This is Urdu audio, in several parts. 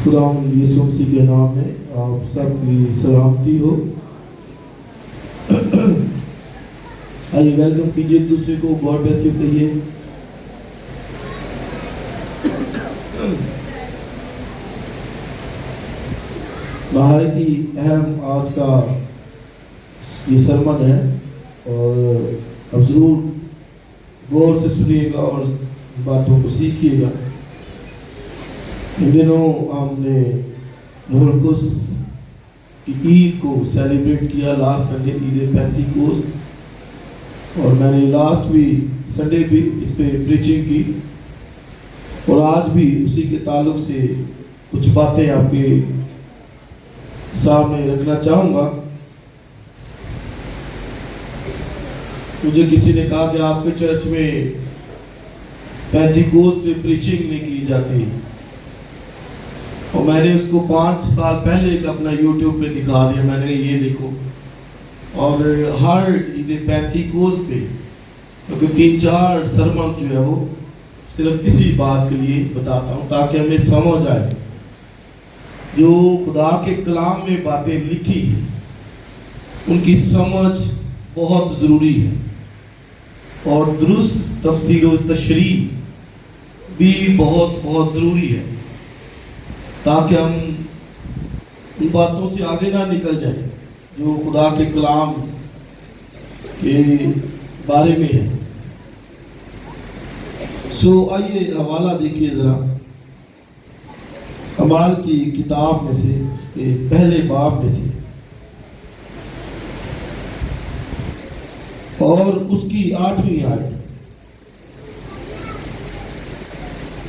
خداوند یسوع مسیح کے نام میں آپ سب کی سلامتی ہو۔ آئیے ویلکم کیجیے ایک دوسرے کو، گاڈ بلیس یو کہیے۔ نہایت ہی اہم آج کا یہ سرمن ہے، اور اب ضرور غور سے سنیے گا اور باتوں کو سیکھیے گا۔ ان دنوں ہم نے روح القدس کی عید کو سیلیبریٹ کیا، لاسٹ سنڈے عید پینتیکوست، اور میں نے لاسٹ بھی سنڈے بھی اس پہ پریچنگ کی، اور آج بھی اسی کے تعلق سے کچھ باتیں آپ کے سامنے رکھنا چاہوں گا۔ مجھے کسی نے کہا کہ آپ کے چرچ میں پینتیکوست پہ پریچنگ نہیں کی جاتی، اور میں نے اس کو 5 سال پہلے ایک اپنا یوٹیوب پہ دکھا دیا۔ میں نے کہا یہ دیکھو، اور ہر عید پینتیکوست پہ کیونکہ 3-4 سرمن جو ہے وہ صرف اسی بات کے لیے بتاتا ہوں تاکہ ہمیں سمجھ آئے جو خدا کے کلام میں باتیں لکھی ہیں ان کی سمجھ بہت ضروری ہے، اور درست تفسیر و تشریح بھی بہت ضروری ہے تاکہ ہم ان باتوں سے آگے نہ نکل جائیں جو خدا کے کلام کے بارے میں ہے۔ آئیے حوالہ دیکھیے ذرا، اعمال کی کتاب میں سے اس کے پہلے باب میں سے، اور اس کی 8ویں آیت۔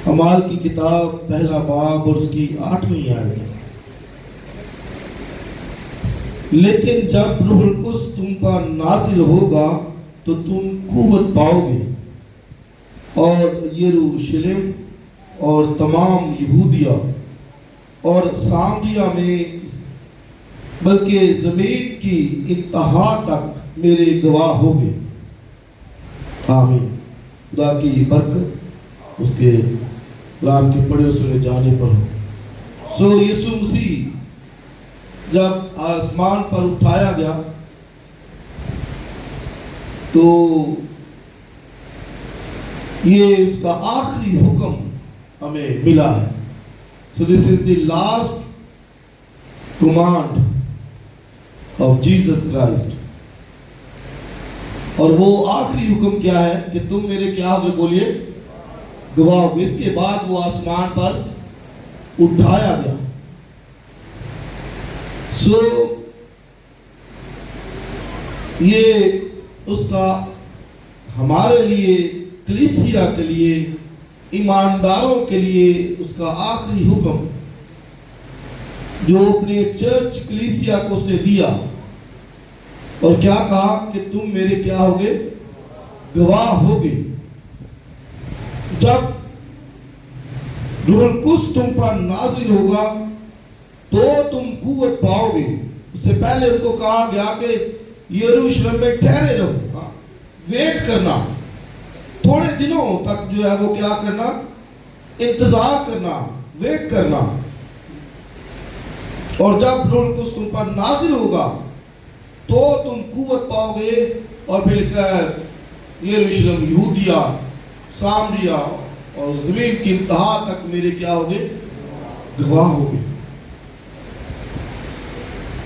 اعمال کی کتاب پہلا باب اور اس کی 8ویں آیت۔ لیکن جب روح القدس تم پر نازل ہوگا تو تم قوت پاؤ گے، اور یروشلم اور تمام یہودیہ اور سامریہ میں بلکہ زمین کی انتہا تک میرے گواہ ہوگے۔ آمین۔ خدا کی برکت اس کے کلام کے پڑھے سنے جانے پر ہو۔ یسوع مسیح جب آسمان پر اٹھایا گیا تو یہ اس کا آخری حکم ہمیں ملا ہے۔ this is the last command of Jesus Christ۔ اور وہ آخری حکم کیا ہے کہ تم میرے کیا ہوگے؟ بولیے، گواہ ہوگے۔ اس کے بعد وہ آسمان پر اٹھایا گیا۔ یہ اس کا ہمارے لیے، کلیسیا کے لیے، ایمانداروں کے لیے اس کا آخری حکم جو اپنے چرچ کلیسیا کو اس نے دیا، اور کیا کہا کہ تم میرے کیا ہوگے؟ گواہ ہوگے۔ جب روح القدس تم پر نازل ہوگا تو تم قوت پاؤ گے۔ اس سے پہلے ان کو کہا گیا کہ یروشلم میں ٹھہرے رہو، ویٹ کرنا، تھوڑے دنوں تک جو ہے وہ کیا کرنا؟ انتظار کرنا، ویٹ کرنا۔ اور جب روح القدس تم پر نازل ہوگا تو تم قوت پاؤ گے، اور پھر لکھا ہے یروشلم، یہودیہ، سامریہ اور زمین کی انتہا تک میرے کیا ہوگے؟ گواہ ہوگے۔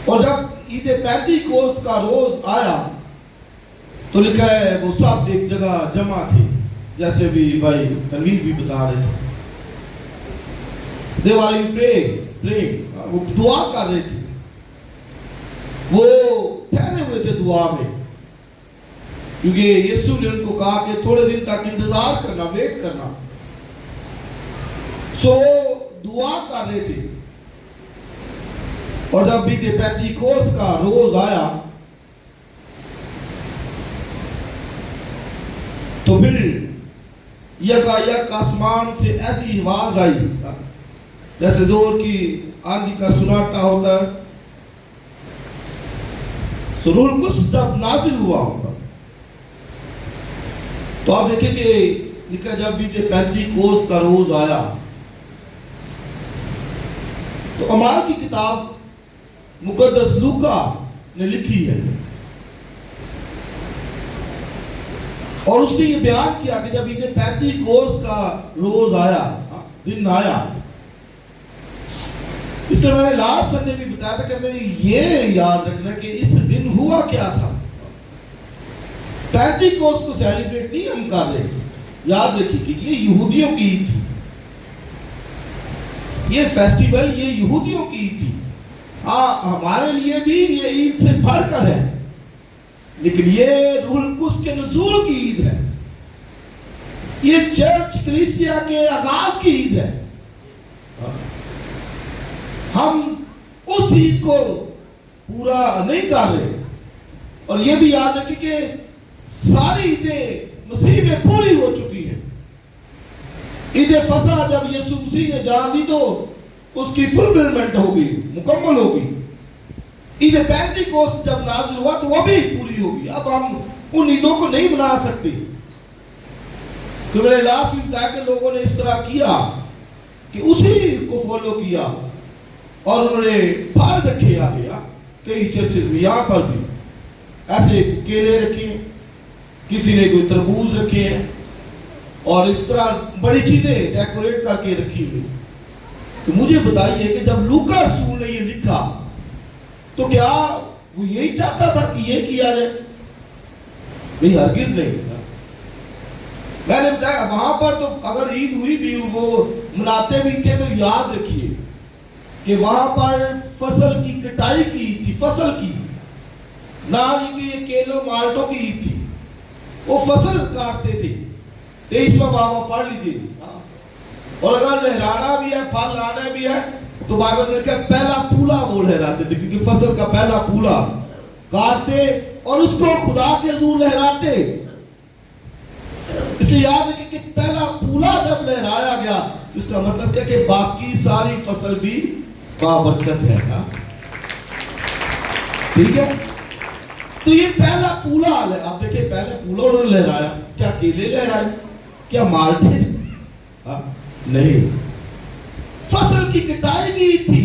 اور جب عید پینتیکوست کا روز آیا تو لکھا ہے وہ سب ایک جگہ جمع تھے، جیسے بھی بھائی تنویر بھی بتا رہے تھے۔ They were praying، وہ دعا کر رہے تھے، وہ ٹھہرے ہوئے تھے دعا میں، کیونکہ یسوع نے ان کو کہا کہ تھوڑے دن تک انتظار کرنا، ویٹ کرنا۔ دعا کر رہے تھے، اور جب عید پینتیکوست کا روز آیا تو پھر یکایک آسمان سے ایسی آواز آئی جیسے زور کی آندھی کا سناٹا ہوتا ہے۔ روح القدس جب نازل ہوا ہوگا تو آپ دیکھیں کہ لکھا جب عید پینتیکوست کا روز آیا تو اعمال کی کتاب مقدس لوکا نے لکھی ہے، اور اس نے یہ بیان کیا کہ جب عید پینتیکوس کا روز آیا، دن آیا، اس لیے میں نے لاسٹ سنڈے بھی بتایا تھا کہ ہمیں یہ یاد رکھنا کہ اس دن ہوا کیا تھا۔ پینتیکوس کو سیلیبریٹ نہیں ہم کر رہے، یاد رکھیے کہ یہ یہودیوں کی عید تھی، یہ فیسٹیول یہ یہودیوں کی عید تھی۔ ہاں ہمارے لیے بھی یہ عید سے بڑھ کر ہے، لیکن یہ روح القدس کے نزول کی عید ہے، یہ چرچ کلیسیا کے آغاز کی عید ہے۔ ہم اس عید کو پورا نہیں کر رہے، اور یہ بھی یاد رکھیں کہ ساری عیدیں مسیح میں پوری ہو چکی ہیں۔ عید فصح جب یسوع مسیح نے جان دی تو اس کی فلفلمنٹ ہوگی، مکمل ہوگی۔ عید پینتیکوس جب نازل ہوا تو وہ بھی پوری ہوگی۔ اب ہم ان عیدوں کو نہیں بنا سکتے، کہ میں نے لاسٹ میں بتایا کہ لوگوں نے اس طرح کیا کہ اسی کو فالو کیا، اور انہوں نے پھل رکھے آگے، کئی چرچز میں یہاں پر بھی ایسے کیلے رکھے ہیں، کسی نے کوئی تربوز رکھے ہیں، اور اس طرح بڑی چیزیں ڈیکوریٹ کر کے رکھی ہوئی۔ تو مجھے بتائیے کہ جب لوکا رسول نے یہ لکھا تو کیا وہ یہی چاہتا تھا کہ یہ کیا جائے؟ نہیں، ہرگز نہیں۔ میں نے بتایا وہاں پر تو اگر عید ہوئی بھی وہ مناتے بھی تھے تو یاد رکھیے کہ وہاں پر فصل کی کٹائی کی عید تھی، فصل کی، نہ ہی کہ یہ کیلوں مالٹوں کی عید تھی، وہ فصل کاٹتے تھے۔ 23واں باب پڑھ لیجیے۔ اور اگر لہرانا بھی ہے، پھل لانا بھی ہے، تو بائبل نے کہا پہلا پولا وہ لہراتے تھے، کیونکہ فصل کا پہلا پولا کاٹتے اور اس کو خدا کے حضور لہراتے۔ اس لیے یاد رکھیں کہ پہلا پولا جب لہرایا گیا اس کا مطلب کیا کہ باقی ساری فصل بھی بابرکت ہے۔ ٹھیک ہے، تو یہ پہلا پولا آپ دیکھیں، پہلے پولا انہوں نے لہرایا، کیا کیلے لہرائے، کیا مالٹے؟ نہیں، فصل کی کٹائی کی تھی۔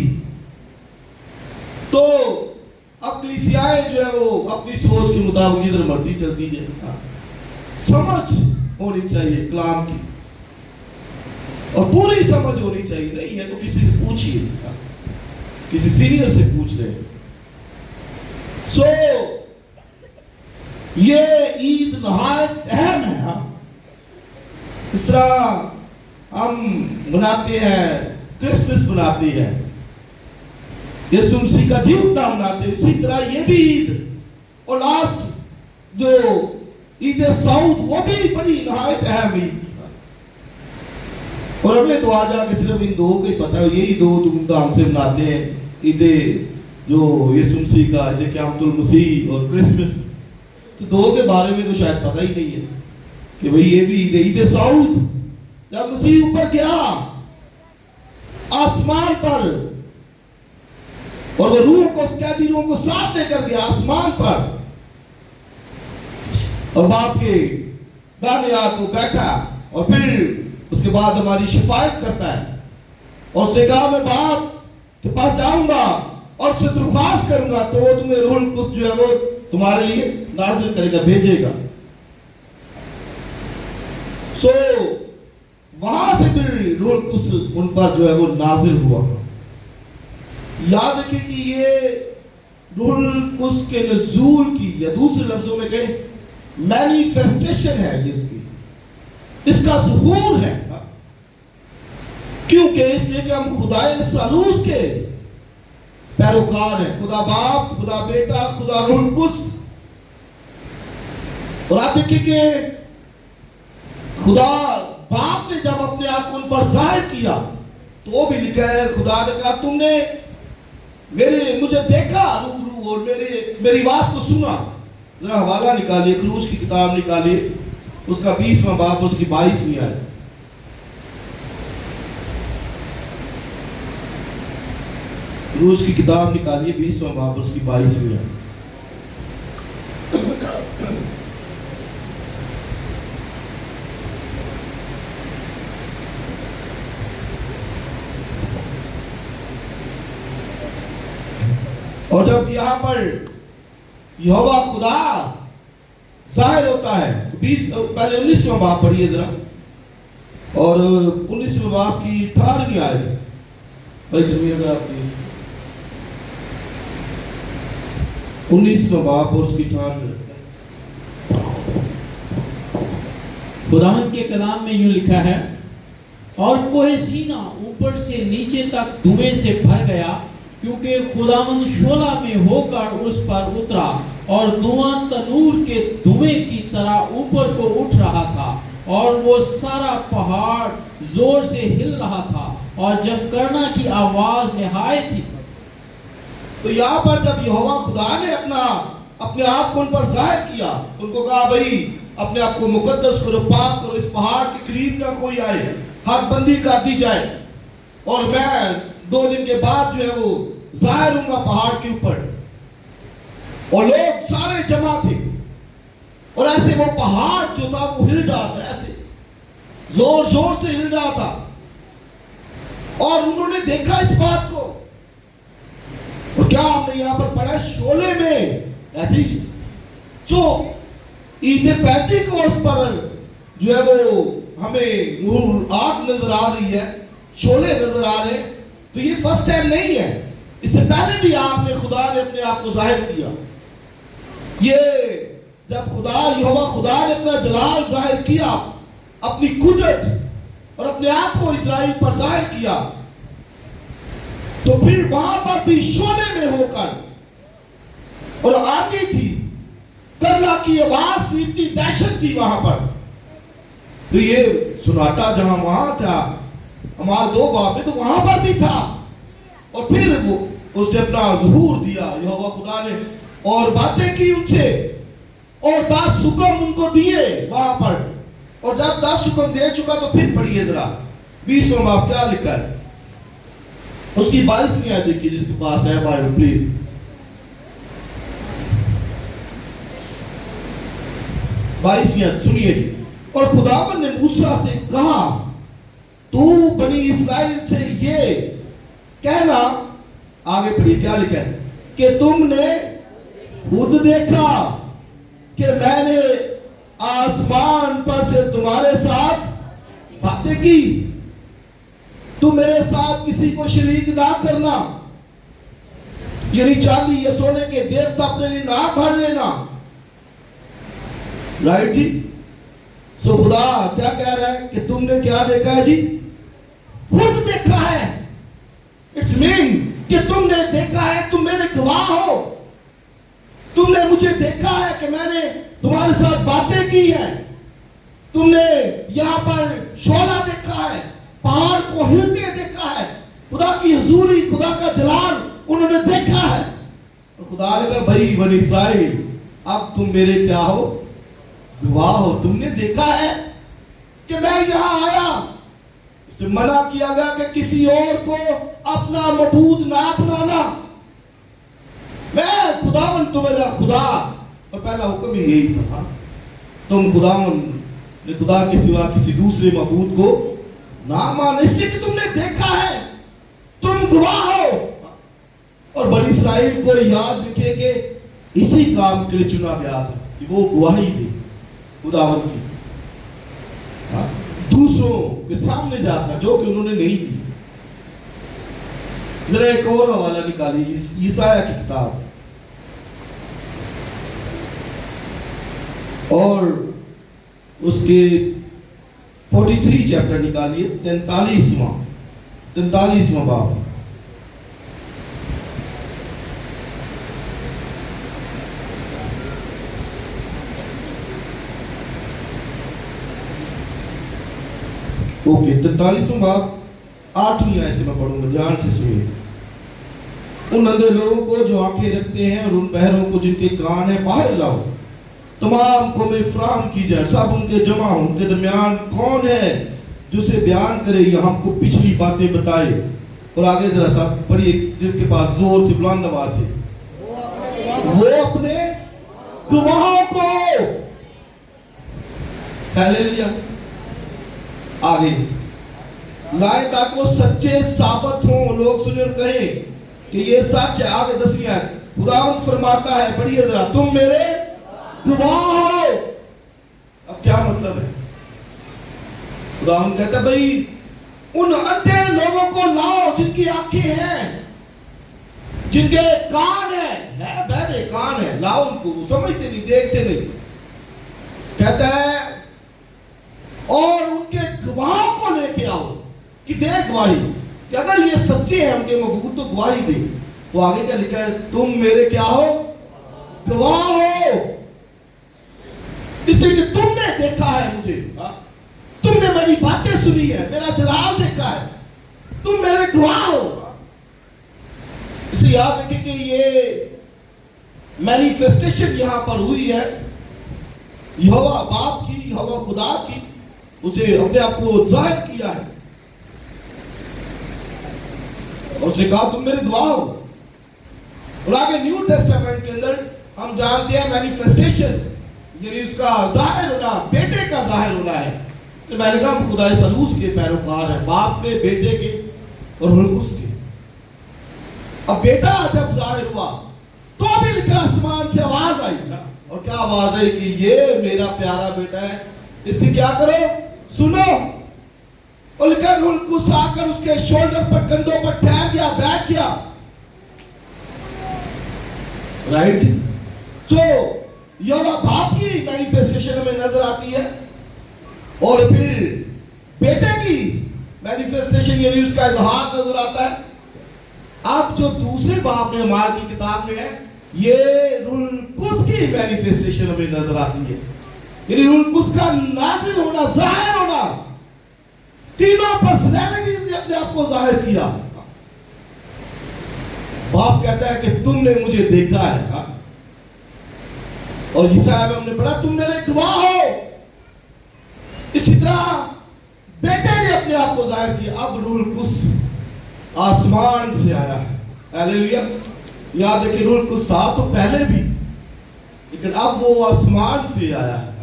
تو اب کلیسیائیں جو ہے وہ اپنی سوچ کے مطابق جدھر مرضی چلتی ہے، سمجھ ہونی چاہیے کلام کی، اور پوری سمجھ ہونی چاہیے۔ نہیں ہے تو کسی سے پوچھئے، کسی سینئر سے پوچھ لیں۔ سو یہ عید نہایت اہم ہے۔ اس طرح ہم مناتے ہیں، کرسمس مناتے ہیں، یسوع مسیح کا جی اٹھنا مناتے ہیں، اسی طرح یہ بھی عید، اور لاسٹ جو عید سعود وہ بھی بڑی نہایت اہم عید۔ اور ہمیں تو آج کے صرف ان دو کا ہی پتہ ہے، یہی دو دھوم دھام سے مناتے ہیں، عید جو یسوع مسیح کا عید قیامت المسیح اور کرسمس۔ تو دو کے بارے میں تو شاید پتہ ہی نہیں ہے کہ بھئی یہ بھی عید سعود، جب مسیح اوپر گیا آسمان پر، اور وہ روح کو، اس قیدی روح کو ساتھ لے کر گیا آسمان پر، اور باپ کے دائیں ہاتھ کو بیٹھا، اور پھر اس کے بعد ہماری شفاعت کرتا ہے، اور اس نے کہا میں باپ کے پاس جاؤں گا اور اس سے درخواست کروں گا تو وہ تمہیں روح القدس جو ہے وہ تمہارے لیے نازل کرے گا، بھیجے گا۔ سو وہاں سے پھر روح القدس ان پر جو ہے وہ نازل ہوا۔ یاد رکھیں کہ یہ روح القدس کے نزول کی، یا دوسرے لفظوں میں کہیں مینیفیسٹیشن ہے، اس کا ظہور ہے۔ کیونکہ اس لیے کہ ہم خدائے ثالوث کے پیروکار ہیں، خدا باپ، خدا بیٹا، خدا روح القدس۔ اور آپ دیکھیں کہ خدا باپ نے جب اپنے آپ کو ان پر ظاہر کیا تو وہ بھی لکھا ہے، خدا نے کہا تم نے مجھے دیکھا روبرو اور میری آواز کو سنا۔ ذرا حوالہ نکالیے، خروج کی کتاب نکالیے، اس کا 20واں باب، اس کی 22ویں آیت۔ خروج کی کتاب نکالیے، 20واں باب، اس کی 22ویں آیت۔ اور جب یہاں پر یہوہ خدا ظاہر ہوتا ہے، پہلے 19واں باب پڑھیے ذرا، اور 19ویں باب کی 18ویں آیت بھائی جنوی اگر آپ پلیز 19واں باب اور اس کی 18ویں۔ خداوند کے کلام میں یوں لکھا ہے، اور کوہ سینا اوپر سے نیچے تک دھوئیں سے بھر گیا، کیونکہ خداوند شعلہ میں ہو کر اس پر اترا، اور دھواں تنور کے دھوئیں کی طرح اوپر کو اٹھ رہا تھا، اور وہ سارا پہاڑ زور سے ہل رہا تھا، اور جب کرنا کی آواز نہایت تھی۔ تو یہاں پر جب یہوہ خدا نے اپنے آپ کو ان پر ظاہر کیا، ان کو کہا بھائی اپنے آپ کو مقدس کرو، پاک کرو، اس پہاڑ کے قریب نہ کوئی آئے، حد بندی کر دی جائے، اور میں 2 دن کے بعد جو ہے وہ ظاہر ہوں گا پہاڑ کے اوپر۔ اور لوگ سارے جمع تھے، اور ایسے وہ پہاڑ جو تھا وہ ہل رہا تھا، ایسے زور زور سے ہل رہا تھا، اور انہوں نے دیکھا اس بات کو۔ اور کیا آپ نے یہاں پر پڑھا، شعلے میں ایسے ہی جو عید پینتیکوست پر جو ہے وہ ہمیں نور آگ نظر آ رہی ہے، شعلے نظر آ رہے ہیں، تو یہ فرسٹ ٹائم نہیں ہے، اس سے پہلے بھی خدا نے اپنے آپ کو ظاہر کیا۔ یہ جب یہوہ خدا نے اپنا جلال ظاہر کیا، اپنی قدرت اور اپنے آپ کو اسرائیل پر ظاہر کیا، تو پھر وہاں پر بھی شعلے میں ہو کر، اور آگے تھی کرلا کی آواز تھی، اتنی دہشت تھی وہاں پر۔ تو یہ سناٹا جہاں وہاں تھا اعمال 2 باب میں، تو وہاں پر بھی تھا، اور پھر وہ اس نے اپنا ظہور دیا یہوہ خدا نے، اور باتیں کی ان سے، اور 10 حکم ان کو دیے وہاں پر۔ اور جب 10 حکم دے چکا تو پھر پڑھیے ذرا 20واں باب کیا لکھا ہے، اس کی 22ویں آیت دیکھیے جس کے پاس ہے بائبل پلیز۔ 22ویں آیت سنیے جی۔ اور خداوند نے موسیٰ سے کہا، تو بنی اسرائیل سے یہ کہنا، آگے پڑھیے کیا لکھا ہے، کہ تم نے خود دیکھا کہ میں نے آسمان پر سے تمہارے ساتھ باتیں کی، تم میرے ساتھ کسی کو شریک نہ کرنا، یعنی چاندی یا سونے کے دیوتا اپنے لیے نہ بھر لینا، رائٹ جی۔ سو خدا کیا کہہ رہا ہے کہ تم نے کیا دیکھا ہے جی، خود دیکھا ہے، اٹس مین کہ تم نے دیکھا ہے، تم میرے گواہ ہو، تم نے مجھے دیکھا ہے کہ میں نے تمہارے ساتھ باتیں کی ہیں، تم نے یہاں پر شعلہ دیکھا ہے، پہاڑ کو ہلتے دیکھا ہے، خدا کی حضوری، خدا کا جلال انہوں نے دیکھا ہے۔ اور خدا نے کہا بھائی بنی اسرائیل اب تم میرے کیا ہو، گواہ ہو، تم نے دیکھا ہے کہ میں یہاں آیا۔ اس سے منع کیا گیا کہ کسی اور کو اپنا معبود نہ اپنانا، میں خداوند تمہارا خدا، اور پہلا حکم ہی یہی تھا، تم خداوند نے خدا کے سوا کسی دوسرے معبود کو نہ مانا، اس لیے کہ تم نے دیکھا ہے، تم گواہ ہو۔ اور بنی اسرائیل کو یاد رکھے کہ اسی کام کے لیے چنا گیا تھا کہ وہ گواہی دے خداوند کی، دوسروں کے سامنے جاتا، جو کہ انہوں نے نہیں دی۔ ذرا ایک اور حوالہ نکالی، یسایہ کی کتاب اور اس کے 43 چیپٹر نکالیے، 43واں باب۔ اوکے 43واں باب 8ویں آیت سے میں پڑھوں گا، دھیان سے سنیے۔ ان اندھے لوگوں کو جو آنکھیں رکھتے ہیں اور ان بہروں کو جن کے کان ہیں باہر لاؤ، تمام قومیں فراہم کی جائیں، سب ان کے جمع ہوں، ان کے درمیان کون ہے جو اسے بیان کرے یا ہم کو پچھلی باتیں بتائے۔ اور آگے ذرا سا پڑھیے جس کے پاس زور سے بلند آواز سے، وہ اپنے گواہوں کو، ہیلیلویا، آگے لائے تاکہ وہ سچے ثابت ہوں، لوگ سنیں اور کہیں کہ یہ سچ ہے۔ آگے 10ویں آیت، خداوند فرماتا ہے پڑھیے ذرا تم میرے گواہ ہو. اب کیا مطلب ہے؟ خداوند کہتا ہے بھئی ان اندھے لوگوں کو لاؤ جن کی آنکھیں ہیں, جن کے کان ہیں, بہرے کان ہیں, لاؤ ان کو, سمجھتے نہیں, دیکھتے نہیں. کہتا ہے اور ان کے گواہوں کو لے کے آؤ کہ دے گواہی کہ اگر یہ سچے ہیں ان کے مبعوث تو گواہی دے. تو آگے کیا لکھا ہے؟ تم میرے کیا ہو؟ گواہ ہو. اس لیے کہ تم نے دیکھا ہے مجھے, تم نے میری باتیں سنی ہے, میرا جلال دیکھا ہے, تم میرے گواہ ہو. اسے یاد رکھیں کہ یہ مینیفیسٹیشن یہاں پر ہوئی ہے یہوہ باپ کی, یہوہ خدا کی, اسے اپنے آپ کو ظاہر کیا ہے اور اسے کہا تم میرے گواہ ہو. اور آگے نیو ٹیسٹامنٹ کے اندر ہم جانتے ہیں مینیفیسٹیشن یعنی اس کا ظاہر ہونا, بیٹے کا ظاہر ہونا ہے. اس میں نے کہا ہم خدا ثالوث کے پیروکار ہیں, باپ کے, بیٹے کے اور روح القدس کے. اب بیٹا جب ظاہر ہوا تو بھی لکھا آسمان سے آواز آئی نا, اور کیا آواز آئی کہ یہ میرا پیارا بیٹا ہے, اس کی کیا کرو, سنو. اور لکھا روح القدس آ کر اس کے شولڈر پر, کندھوں پر ٹھہر گیا, بیٹھ گیا. رائٹ جی. سو یہوہ باپ کی مینیفیسٹیشن ہمیں نظر آتی ہے اور پھر بیٹے کی مینیفیسٹیشن یعنی اس کا اظہار نظر آتا ہے. اب جو دوسرے باپ میں ہمارے کی کتاب میں ہے یہ روح القدس کی مینیفیسٹیشن ہمیں نظر آتی ہے یعنی روح القدس کا نازل ہونا, ظاہر ہونا. تینوں پرسنالٹیز نے اپنے آپ کو ظاہر کیا. باپ کہتا ہے کہ تم نے مجھے دیکھا ہے, اور یسایہ میں ہم نے پڑھا تم میرے گواہ ہو. اسی طرح بیٹے نے اپنے آپ کو ظاہر کیا. اب روح القدس آسمان سے آیا ہے. ہاللیلویا. یاد ہے کہ روح القدس تھا تو پہلے بھی, لیکن اب وہ آسمان سے آیا ہے.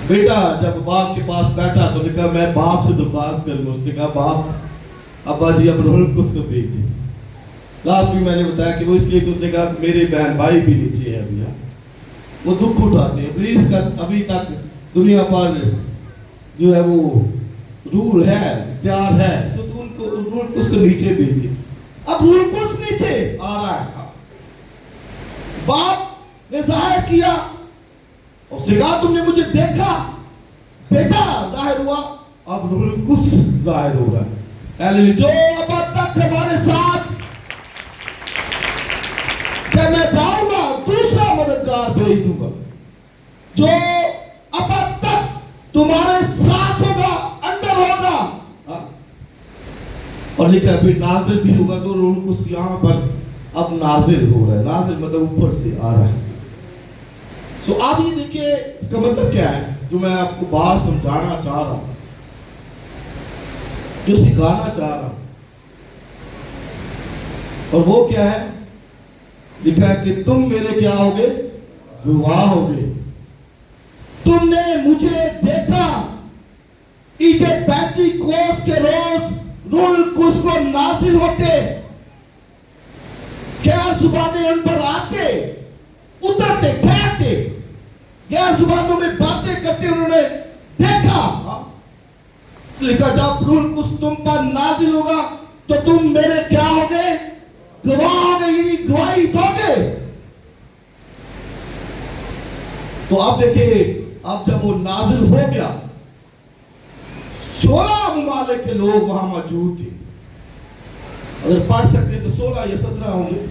بیٹا جب باپ کے پاس بیٹھا تو نے کہا میں باپ سے درخواست کروں گا. اس نے کہا باپ ابا جی اب روح القدس کو بھیج دیں. لاسٹ میں نے بتایا کہ وہ اس لیے کہ اس نے کہا میرے بہن بھائی بھی نیچے ہیں ابھی, وہ دکھ اٹھاتے ہیں. ابلیس کا ابھی تک دنیا پر جو ہے وہ رول ہے, اختیار ہے, سو تو ان کو روح القدس کو نیچے بھیج دیں. اب روح القدس نیچے آ رہا ہے. باپ نے ظاہر کیا, اس نے کہا تم نے مجھے دیکھا, بیٹا ظاہر ہوا, اب روح القدس ظاہر ہو رہا ہے. ہاللیلویا. جو اب تک ہمارے ساتھ کہ میں جاؤں گا دوسرا مددگار بھیج دوں گا جو اب تک تمہارے ساتھ ہوگا, اندر ہوگا. اور لکھا پھر نازل بھی ہوگا. تو روح القدس یہاں پر اب نازل ہو رہا ہے. نازل مطلب اوپر سے آ رہا ہے. سو آپ یہ دیکھیں اس کا مطلب کیا ہے جو میں آپ کو بات سمجھانا چاہ رہا ہوں, جو سکھانا چاہ رہا ہوں, اور وہ کیا ہے؟ لکھا ہے کہ تم میرے کیا ہوگے, گواہ ہوگے. تم نے مجھے دیکھا. عید پینتیکوست کے روز روح القدس کو نازل ہوتے, غیر زبانیں ان پر آتے, اترتے, ٹھہرتے, غیر زبانوں میں باتیں کرتے انہوں نے دیکھا. لکھا جب روح القدس تم پر نازل ہوگا تو تم میرے کیا ہوگے, گواہ ہوگے, یعنی گواہی دو گے. تو اب دیکھیں اب جب وہ نازل ہو گیا 16 ممالک کے لوگ وہاں موجود تھے. اگر پڑھ سکتے تو 16 یا 17 ہوں گے,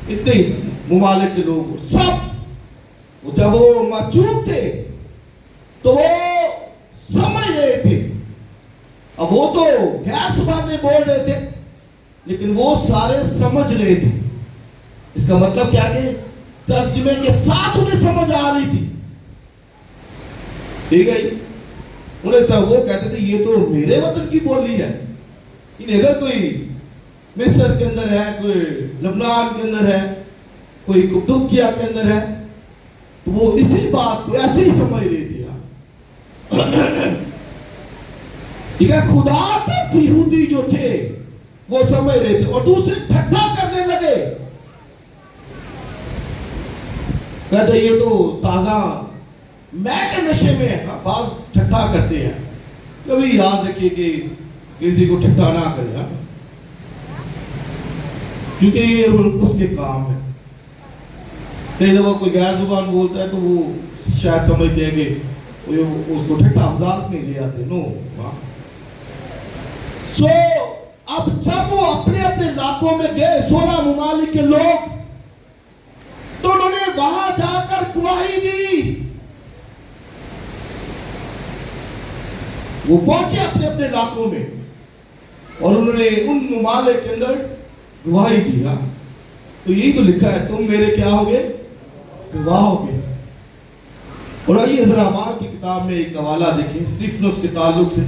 اتنے ممالک کے لوگ. سب جب وہ موجود تھے تو وہ سمجھ رہے تھے. اب وہ تو غیر زبانیں بول رہے تھے لیکن وہ سارے سمجھ رہے تھے. اس کا مطلب کیا کہ ترجمے کے ساتھ انہیں سمجھ آ رہی تھی. ٹھیک ہے, انہیں تو وہ کہتے تھے یہ تو میرے وطن کی بولی ہے. اگر کوئی مصر کے اندر ہے, کوئی لبنان کے اندر ہے, کوئی کپتوکیا کے اندر ہے, تو وہ اسی بات کو ایسے ہی سمجھ رہی تھی. ٹھیک ہے, خدا تک یہودی جو تھے وہ سمجھ رہے تھے, اور دوسرے ٹھٹھا کرنے لگے کہتے یہ تو تازہ میں کے نشے میں ہے. بعض ٹھٹھا کرتے ہیں. کبھی یاد رکھیے کہ کسی کو ٹھٹھا نہ کرے, کیونکہ یہ روح القدس کے کام ہے. کئی دفعہ کوئی غیر زبان بولتا ہے تو وہ شاید سمجھتے ہیں کہ اس کو ٹھٹھا مذاق میں لے آتے. نو. سو اب جب وہ اپنے اپنے علاقوں میں گئے 16 ممالک کے لوگ, تو انہوں نے وہاں جا کر گواہی دی. وہ پہنچے اپنے اپنے علاقوں میں اور انہوں نے ان ممالک کے اندر گواہی دی. تو یہی تو لکھا ہے, تم میرے کیا ہوگے, گواہ ہوگے. اور آئیے ذرا اعمال کی کتاب میں ایک حوالہ دیکھیں اسطیفنس کے تعلق سے.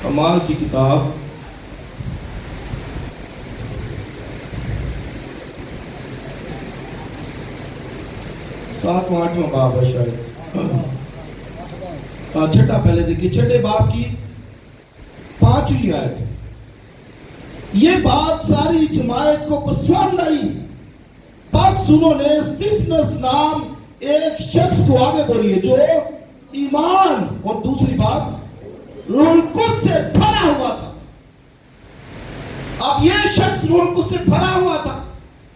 اعمال کی کتاب ساتواں آٹھواں باب ہے شاید. چھٹا پہلے دیکھیے, چھٹے باب کی 5ویں آیت. یہ بات ساری جماعت کو پسند آئی, پس انہوں نے اسطیفنس نام ایک شخص کو آگے بڑھیے جو ایمان اور دوسری بات روح القدس سے بھرا ہوا تھا. اب یہ شخص روح القدس سے بھرا ہوا تھا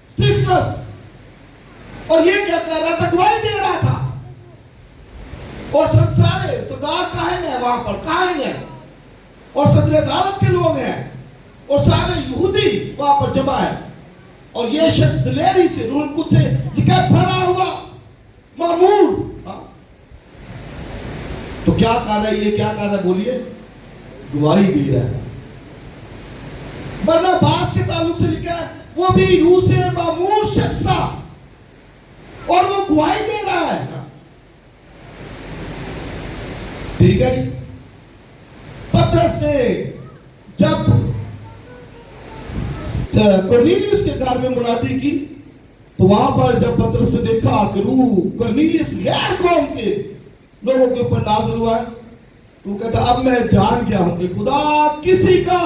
اسطیفنس, اور یہ کیا کہہ رہا تھا, گواہی دے رہا تھا. اور سارے سردار کاہن ہیں وہاں پر, کاہن ہیں اور صدر عدالت کے لوگ ہیں اور سارے یہودی وہاں پر جمع ہے. اور یہ شخص دلیری سے روح القدس سے لکھا بھرا ہوا معمور. تو کیا کر رہا ہے, یہ کیا کر رہا ہے, بولیے, گواہی دے رہا ہے. برناباس کے تعلق سے لکھا ہے وہ بھی روح سے معمور شخص تھا اور وہ گواہی دے رہا ہے. ٹھیک ہے جی. پطرس نے جب کرنیلیس کے گھر میں منادی کی تو وہاں پر جب پطرس نے دیکھا کہ روح کرنیلیس غیر قوم کے لوگوں کے اوپر نازل ہوا ہے, تو کہتا اب میں جان گیا ہوں کہ خدا کسی کا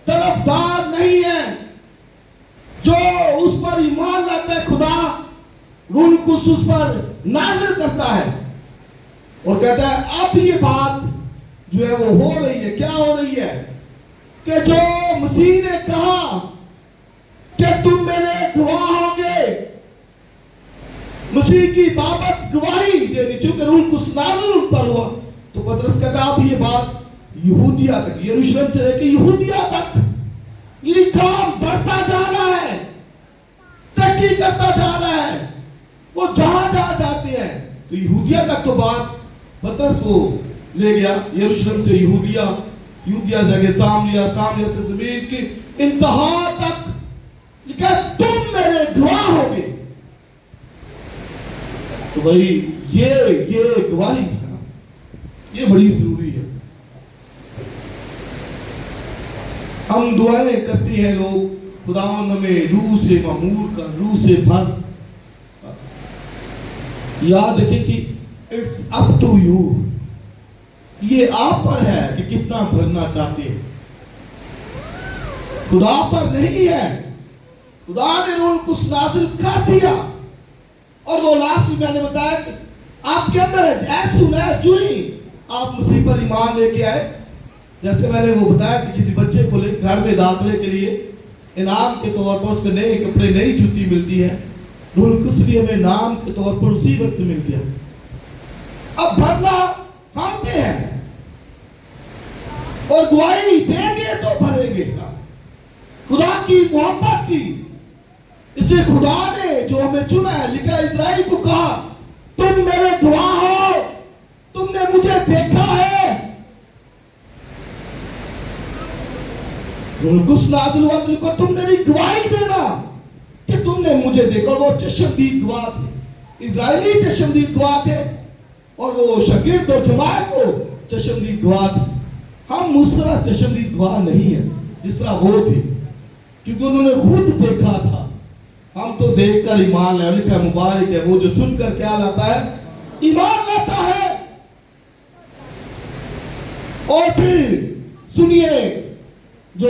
طرفدار نہیں ہے, جو اس پر ایمان لاتا ہے خدا روح القدس اس پر نازل کرتا ہے. اور کہتا ہے اب یہ بات جو ہے وہ ہو رہی ہے. کیا ہو رہی ہے, کہ جو مسیح نے کہا کہ تم میرے گواہ ہوگے, مسیح کی بابت گواہی دینی, چونکہ روح القدس نازل ان پر ہوا. تو پطرس کہتا ہے اب یہ بات یہودیہ تک, یروشلم سے لے کے یہودیہ تک یہ کام بڑھتا جا رہا ہے, ترقی کرتا جا رہا ہے. وہ جہاں جہاں جاتے ہیں تو یہودیہ تک تو بات پطرس کو لے گیا, یروشلم سے یہودیہ, یہودیہ سے آگے سامریا, سامریا سے زمین کی انتہا تک لکھا تم میرے گواہ ہوگے. تو بھائی یہ گواہی یہ بڑی ضروری ہے. ہم دعائیں کرتے ہیں لوگ, خداوند ہمیں روح سے معمور کر, روح سے بھر. یاد رکھیں کہ اٹس اپ ٹو یو, یہ آپ پر ہے کہ کتنا بھرنا چاہتے ہیں, خدا پر نہیں ہے. خدا نے روح القدس نازل کر دیا. اور وہ لاسٹ میں نے بتایا کہ آپ کے اندر ہے, ایسا ہے جو ہی آپ مسیح پر ایمان لے کے آئے, جیسے میں نے وہ بتایا کہ کسی بچے کو گھر میں داخلے کے لیے انعام کے طور پر اس کو نئے کپڑے, نئی جوتی ملتی ہے, روح القدس بھی ہمیں انعام کے طور پر اسی وقت مل گیا. اب بھرنا ہم پہ ہے اور گواہی دیں گے تو بھریں گے خدا کی محبت کی. اس لیے خدا نے جو ہمیں چنا ہے, لکھا اسرائیل کو کہا تم میرے گواہ ہو, تم نے مجھے دیکھا ہے. روح القدس نازل ہوا تو تم میری گواہی دینا کہ تم نے مجھے دیکھا. وہ چشمدید گواہ تھے, اسرائیلی چشمدید گواہ تھے, اور وہ شاگرد اور جماعت کو چشمدید گواہ تھے. ہم اس طرح چشمدید گواہ نہیں ہیں جس طرح وہ تھے, کیونکہ انہوں نے خود دیکھا تھا. ہم تو دیکھ کر ایمان لے, لکھا مبارک ہے وہ جو سن کر کیا لاتا ہے, ایمان لاتا ہے. اور پھر سنیے جو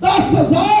10,000